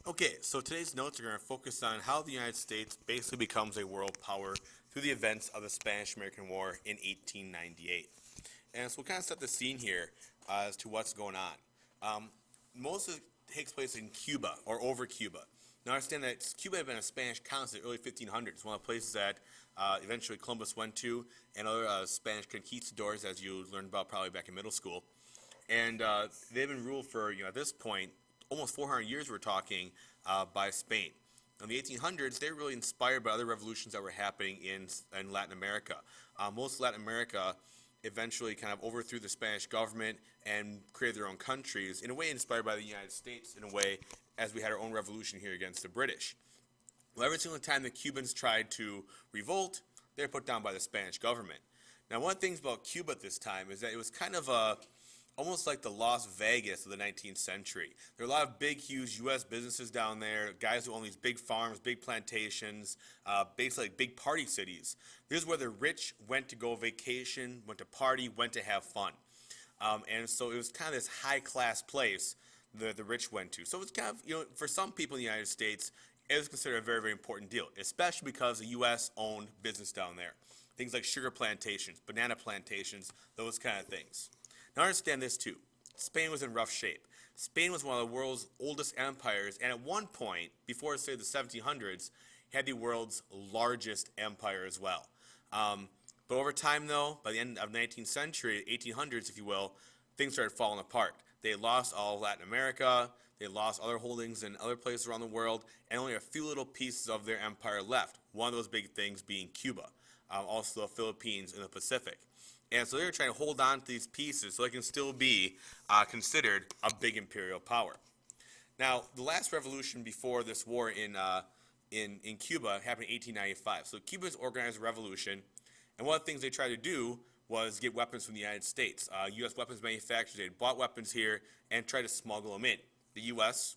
Okay, so today's notes are going to focus on how the United States basically becomes a world power through the events of the Spanish-American War in 1898. And so we'll kind of set the scene here as to what's going on. Most of it takes place in Cuba or over Cuba. Now understand that Cuba had been a Spanish colony in the early 1500s, one of the places that eventually Columbus went to, and other Spanish conquistadors, as you learned about probably back in middle school. And they've been ruled for, at this point, almost 400 years we're talking, by Spain. In the 1800s, they were really inspired by other revolutions that were happening in Latin America. Most of Latin America eventually kind of overthrew the Spanish government and created their own countries, in a way inspired by the United States, in a way as we had our own revolution here against the British. Well, every single time the Cubans tried to revolt, they were put down by the Spanish government. Now, one of the things about Cuba at this time is that it was kind of almost like the Las Vegas of the 19th century. There are a lot of big, huge U.S. businesses down there, guys who own these big farms, big plantations, basically like big party cities. This is where the rich went to go vacation, went to party, went to have fun. And so it was kind of this high-class place the rich went to. So it was kind of, for some people in the United States, it was considered a very, very important deal, especially because the U.S. owned business down there. Things like sugar plantations, banana plantations, those kind of things. Now understand this too. Spain was in rough shape. Spain was one of the world's oldest empires, and at one point, before say the 1700s, had the world's largest empire as well. But over time, though, by the end of the 19th century, 1800s, if you will, things started falling apart. They lost all of Latin America, they lost other holdings in other places around the world, and only a few little pieces of their empire left. One of those big things being Cuba, also the Philippines and the Pacific. And so they were trying to hold on to these pieces so they can still be considered a big imperial power. Now, the last revolution before this war in Cuba happened in 1895. So Cubans organized a revolution, and one of the things they tried to do was get weapons from the United States. U.S. weapons manufacturers, they had bought weapons here and tried to smuggle them in. The U.S.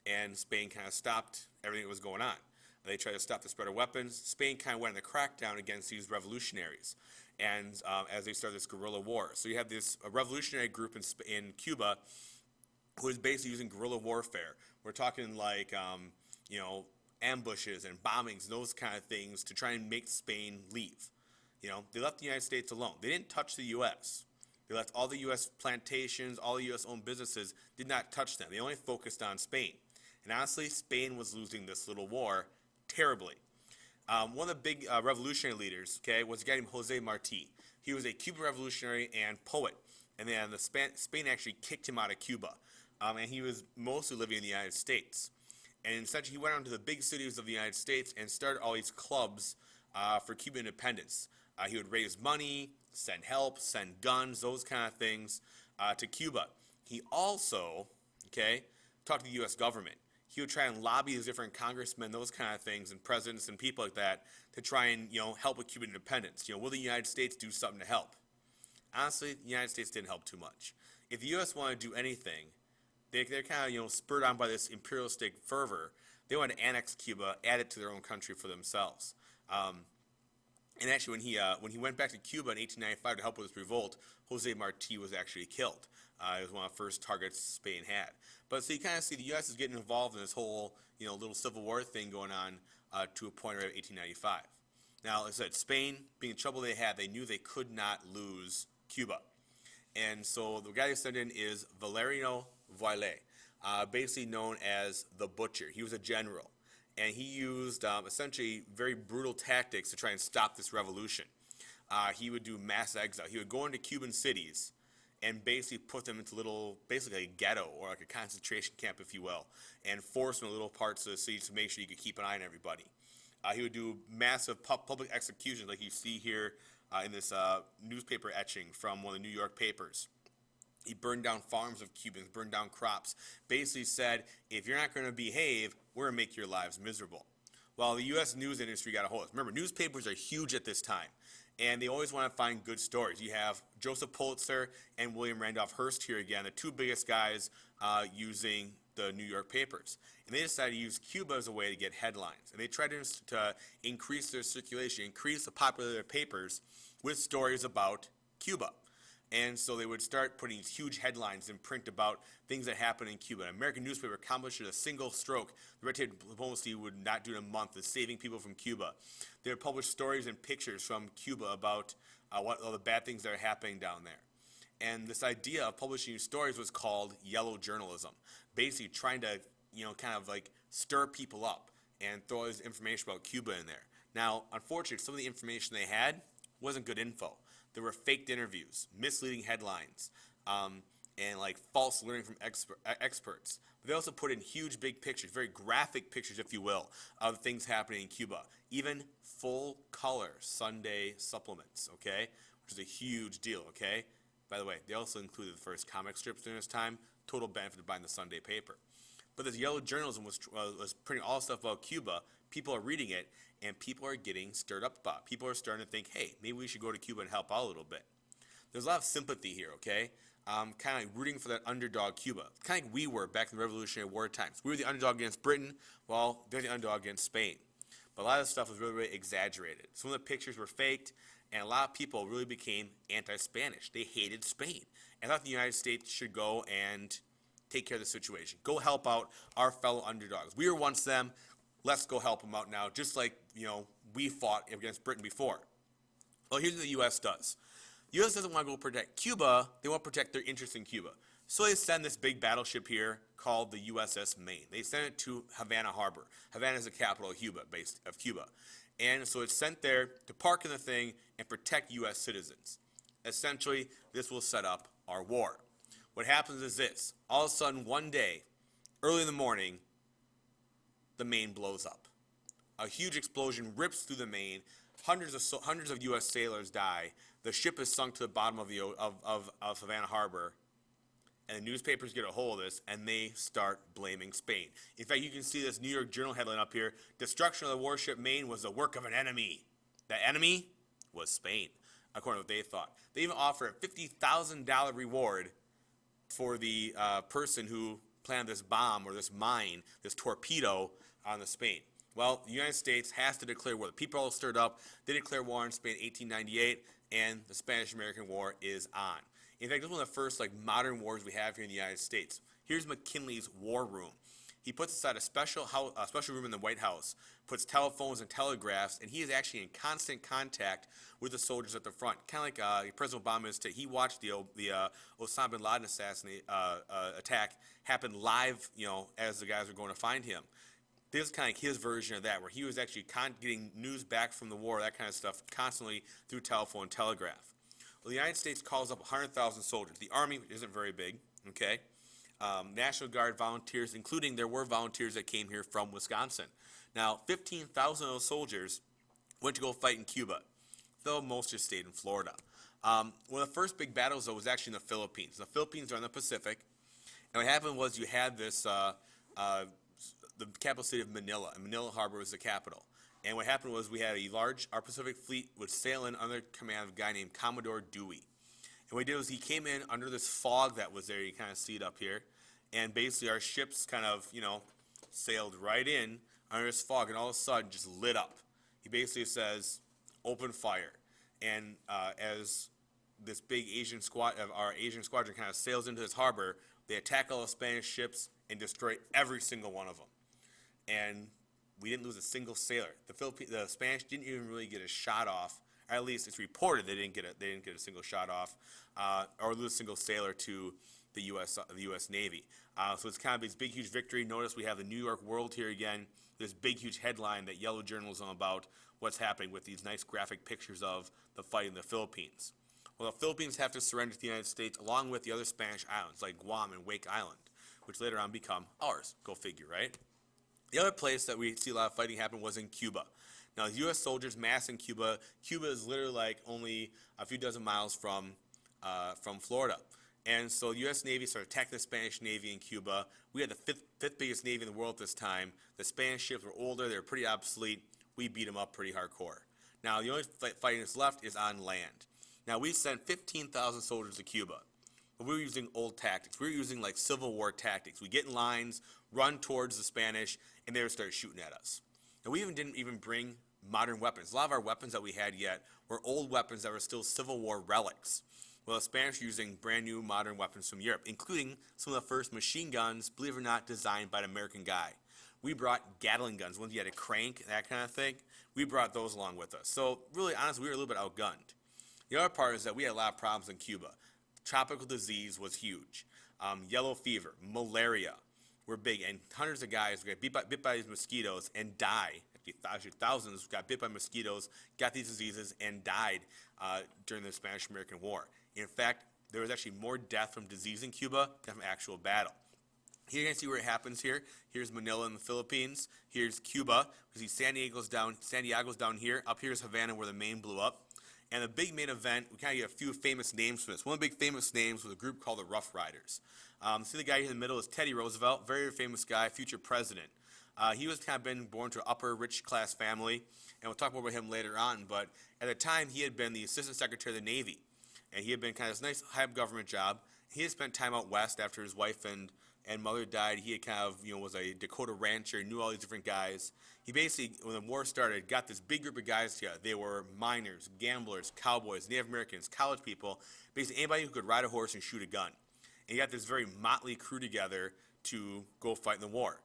and Spain kind of stopped everything that was going on. They tried to stop the spread of weapons. Spain kind of went on the crackdown against these revolutionaries, and as they started this guerrilla war. So you have this revolutionary group in Cuba who is basically using guerrilla warfare. We're talking like, ambushes and bombings, those kind of things to try and make Spain leave. They left the United States alone. They didn't touch the U.S. They left all the U.S. plantations, all the U.S.-owned businesses, did not touch them. They only focused on Spain. And honestly, Spain was losing this little war terribly. One of the big revolutionary leaders, was a guy named Jose Marti. He was a Cuban revolutionary and poet. And then Spain actually kicked him out of Cuba. And he was mostly living in the United States. And essentially, he went out to the big cities of the United States and started all these clubs for Cuban independence. He would raise money, send help, send guns, those kind of things to Cuba. He also, talked to the U.S. government. He would try and lobby these different congressmen, those kind of things, and presidents and people like that to try and, help with Cuban independence. Will the United States do something to help? Honestly, the United States didn't help too much. If the U.S. wanted to do anything, they're kind of, spurred on by this imperialistic fervor. They wanted to annex Cuba, add it to their own country for themselves. And actually, when he went back to Cuba in 1895 to help with this revolt, Jose Marti was actually killed. It was one of the first targets Spain had. But so you kind of see the U.S. is getting involved in this whole, little Civil War thing going on to a point around 1895. Now, like I said, Spain, being the trouble they had, they knew they could not lose Cuba. And so the guy they sent in is Valeriano Viale, basically known as the Butcher. He was a general. And he used essentially very brutal tactics to try and stop this revolution. He would do mass exile. He would go into Cuban cities and basically put them into basically a ghetto or like a concentration camp, if you will, and force them in little parts of the city to make sure you could keep an eye on everybody. He would do massive public executions like you see here in this newspaper etching from one of the New York papers. He burned down farms of Cubans, burned down crops, basically said, if you're not going to behave, we're going to make your lives miserable. Well, the U.S. news industry got a hold of it. Remember, newspapers are huge at this time, and they always want to find good stories. You have Joseph Pulitzer and William Randolph Hearst here again, the two biggest guys using the New York papers. And they decided to use Cuba as a way to get headlines. And they tried to increase their circulation, increase the popularity of their papers with stories about Cuba. And so they would start putting huge headlines in print about things that happened in Cuba. An American newspaper accomplished in a single stroke. The red tape diplomacy would not do in a month, is saving people from Cuba. They would publish stories and pictures from Cuba about what all the bad things that are happening down there. And this idea of publishing stories was called yellow journalism, basically trying to, kind of like stir people up and throw all this information about Cuba in there. Now, unfortunately, some of the information they had wasn't good info. There were faked interviews, misleading headlines, and like false learning from experts. But they also put in huge, big pictures, very graphic pictures, if you will, of things happening in Cuba. Even full-color Sunday supplements, okay, which is a huge deal, okay? By the way, they also included the first comic strips during this time, total benefit of buying the Sunday paper. But this yellow journalism was printing all stuff about Cuba. People are reading it, and people are getting stirred up about it. People are starting to think, hey, maybe we should go to Cuba and help out a little bit. There's a lot of sympathy here, okay? Kind of like rooting for that underdog Cuba. Kind of like we were back in the Revolutionary War times. We were the underdog against Britain, well, they're the underdog against Spain. But a lot of stuff was really, really exaggerated. Some of the pictures were faked, and a lot of people really became anti-Spanish. They hated Spain. And thought the United States should go and take care of the situation. Go help out our fellow underdogs. We were once them. Let's go help them out now, just like, we fought against Britain before. Well, here's what the U.S. does. The U.S. doesn't want to go protect Cuba. They want to protect their interests in Cuba. So they send this big battleship here called the USS Maine. They send it to Havana Harbor. Havana is the capital of Cuba. And so it's sent there to park in the thing and protect U.S. citizens. Essentially, this will set up our war. What happens is this. All of a sudden, one day, early in the morning, the Maine blows up. A huge explosion rips through the Maine. Hundreds of U.S. sailors die. The ship is sunk to the bottom of Havana Harbor. And the newspapers get a hold of this, and they start blaming Spain. In fact, you can see this New York Journal headline up here. Destruction of the warship Maine was the work of an enemy. The enemy was Spain, according to what they thought. They even offered a $50,000 reward for the person who planted this bomb or this mine, this torpedo on the Spain. Well, the United States has to declare war. The people all stirred up. They declare war on Spain in 1898, and the Spanish-American War is on. In fact, this is one of the first modern wars we have here in the United States. Here's McKinley's war room. He puts aside a special room in the White House, puts telephones and telegraphs, and he is actually in constant contact with the soldiers at the front. Kind of like President Obama is today. He watched the Osama bin Laden attack happen live, as the guys were going to find him. This is kind of like his version of that, where he was actually getting news back from the war, that kind of stuff, constantly through telephone and telegraph. Well, the United States calls up 100,000 soldiers. The Army isn't very big, okay? National Guard volunteers, including there were volunteers that came here from Wisconsin. Now, 15,000 of those soldiers went to go fight in Cuba, though most just stayed in Florida. One of the first big battles, though, was actually in the Philippines. The Philippines are in the Pacific, and what happened was you had this, the capital city of Manila, and Manila Harbor was the capital. And what happened was we had our Pacific fleet would sail in under command of a guy named Commodore Dewey. And what he did was he came in under this fog that was there. You kind of see it up here. And basically our ships kind of, sailed right in under this fog and all of a sudden just lit up. He basically says, open fire. And as this big our Asian squadron kind of sails into this harbor, they attack all the Spanish ships and destroy every single one of them. And we didn't lose a single sailor. The Spanish didn't even really get a shot off. Or at least it's reported they didn't get a single shot off, or lose a single sailor to the U.S. Navy. So it's kind of this big, huge victory. Notice we have the New York World here again. This big, huge headline that yellow journalism about what's happening with these nice graphic pictures of the fight in the Philippines. Well, the Philippines have to surrender to the United States along with the other Spanish islands like Guam and Wake Island, which later on become ours. Go figure, right? The other place that we see a lot of fighting happen was in Cuba. Now, U.S. soldiers massed in Cuba. Cuba is literally only a few dozen miles from Florida. And so the U.S. Navy started attacking the Spanish Navy in Cuba. We had the fifth biggest Navy in the world at this time. The Spanish ships were older. They were pretty obsolete. We beat them up pretty hardcore. Now, the only fighting that's left is on land. Now, we sent 15,000 soldiers to Cuba. But we were using old tactics. We were using Civil War tactics. We get in lines, run towards the Spanish, and they would start shooting at us. And we didn't even bring modern weapons. A lot of our weapons that we had yet were old weapons that were still Civil War relics. Well, the Spanish were using brand new modern weapons from Europe, including some of the first machine guns, believe it or not, designed by an American guy. We brought Gatling guns, ones you had a crank, that kind of thing. We brought those along with us. So really, honestly, we were a little bit outgunned. The other part is that we had a lot of problems in Cuba. Tropical disease was huge. Yellow fever, malaria were big, and hundreds of guys got bit by these mosquitoes and died. Actually, thousands got bit by mosquitoes, got these diseases, and died during the Spanish-American War. In fact, there was actually more death from disease in Cuba than from actual battle. Here you can see where it happens here. Here's Manila in the Philippines. Here's Cuba. You see San Diego's down here. Up here is Havana where the Maine blew up. And the big main event, we kind of get a few famous names for this. One of the big famous names was a group called the Rough Riders. See the guy here in the middle is Teddy Roosevelt, very famous guy, future president. He was kind of been born to an upper rich class family, and we'll talk more about him later on. But at the time, he had been the Assistant Secretary of the Navy, and he had been kind of this nice high government job. He had spent time out west after his wife and mother died. He had kind of, was a Dakota rancher, knew all these different guys. He basically, when the war started, got this big group of guys together. They were miners, gamblers, cowboys, Native Americans, college people, basically anybody who could ride a horse and shoot a gun. And he got this very motley crew together to go fight in the war.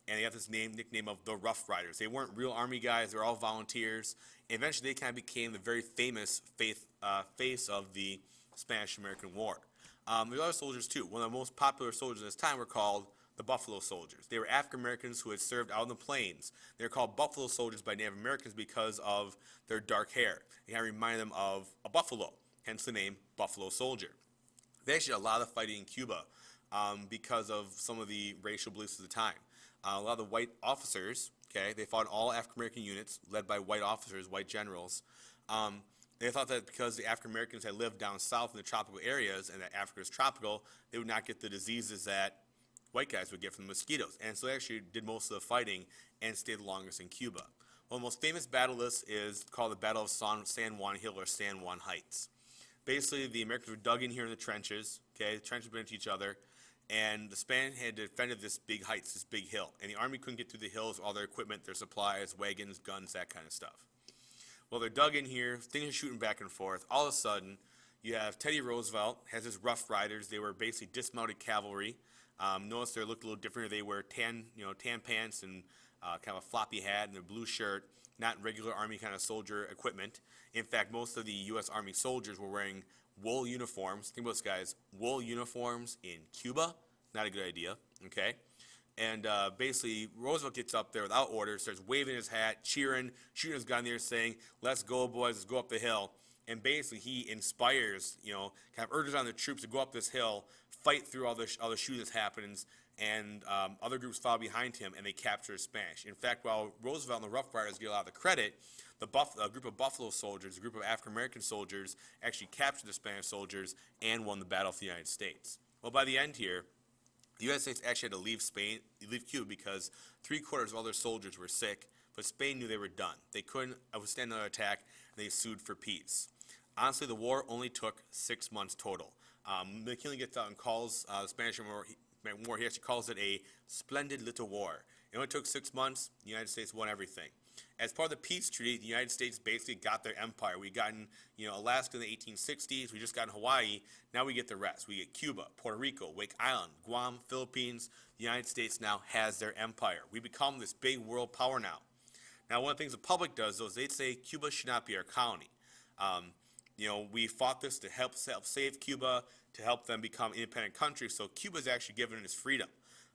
And they got this nickname of the Rough Riders. They weren't real army guys. They were all volunteers. And eventually, they kind of became the very famous face of the Spanish-American War. There were other soldiers, too. One of the most popular soldiers at this time were called the Buffalo Soldiers. They were African Americans who had served out in the plains. They were called Buffalo Soldiers by Native Americans because of their dark hair. They kind of reminded them of a buffalo, hence the name Buffalo Soldier. They actually had a lot of fighting in Cuba because of some of the racial beliefs of the time. A lot of the white officers, they fought all African American units led by white officers, white generals. They thought that because the African Americans had lived down south in the tropical areas and that Africa was tropical, they would not get the diseases that white guys would get from the mosquitoes. And so they actually did most of the fighting and stayed the longest in Cuba. One of the most famous battle lists is called the Battle of San Juan Hill or San Juan Heights. Basically, the Americans were dug in here in the trenches, the trenches went into each other, and the Spanish had defended this big heights, this big hill. And the army couldn't get through the hills with all their equipment, their supplies, wagons, guns, that kind of stuff. Well, they're dug in here, things are shooting back and forth. All of a sudden, you have Teddy Roosevelt, has his Rough Riders. They were basically dismounted cavalry. Notice they looked a little different. They wear tan pants and kind of a floppy hat and a blue shirt, not regular Army kind of soldier equipment. In fact, most of the U.S. Army soldiers were wearing wool uniforms. Think about this, guys. Wool uniforms in Cuba, not a good idea, okay? And basically, Roosevelt gets up there without orders, starts waving his hat, cheering, shooting his gun there, saying, "Let's go, boys, let's go up the hill." And basically, he inspires, kind of urges on the troops to go up this hill, fight through all the shooting that's happening, and other groups follow behind him, and they capture the Spanish. In fact, while Roosevelt and the Rough Riders get a lot of the credit, a group of Buffalo soldiers, a group of African-American soldiers, actually captured the Spanish soldiers and won the battle for the United States. Well, by the end here, the United States actually had to leave Cuba because 3/4 of all their soldiers were sick, but Spain knew they were done. They couldn't withstand another attack, and they sued for peace. Honestly, the war only took 6 months total. McKinley gets out and calls the Spanish War, he actually calls it a splendid little war. It only took 6 months. The United States won everything. As part of the peace treaty, the United States basically got their empire. We gotten, Alaska in the 1860s. We just got Hawaii. Now we get the rest. We get Cuba, Puerto Rico, Wake Island, Guam, Philippines. The United States now has their empire. We become this big world power now. Now, one of the things the public does, though, is they say Cuba should not be our colony. We fought this to help save Cuba, to help them become independent countries. So Cuba's actually given its freedom.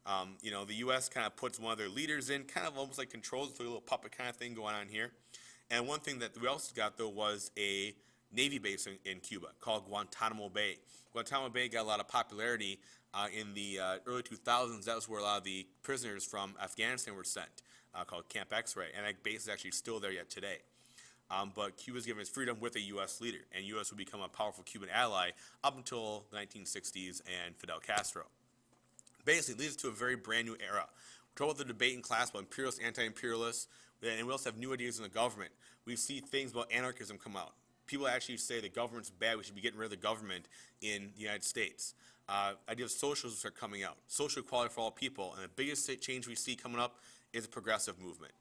The U.S. kind of puts one of their leaders in, kind of almost like controls it, a little puppet kind of thing going on here. And one thing that we also got, though, was a Navy base in Cuba called Guantanamo Bay. Guantanamo Bay got a lot of popularity in the early 2000s. That was where a lot of the prisoners from Afghanistan were sent, called Camp X-Ray. And that base is actually still there yet today. But Cuba's given its freedom with a U.S. leader, and U.S. would become a powerful Cuban ally up until the 1960s and Fidel Castro. Basically, it leads to a very brand new era. We're told the debate in class about imperialists, anti-imperialists, and we also have new ideas in the government. We see things about anarchism come out. People actually say the government's bad, we should be getting rid of the government in the United States. Ideas of socialism are coming out, social equality for all people, and the biggest change we see coming up is a progressive movement.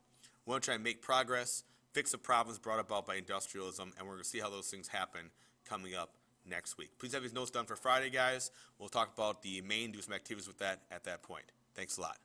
We want to try and make progress, fix the problems brought about by industrialism, and we're going to see how those things happen coming up next week. Please have these notes done for Friday, guys. We'll talk about the main, do some activities with that at that point. Thanks a lot.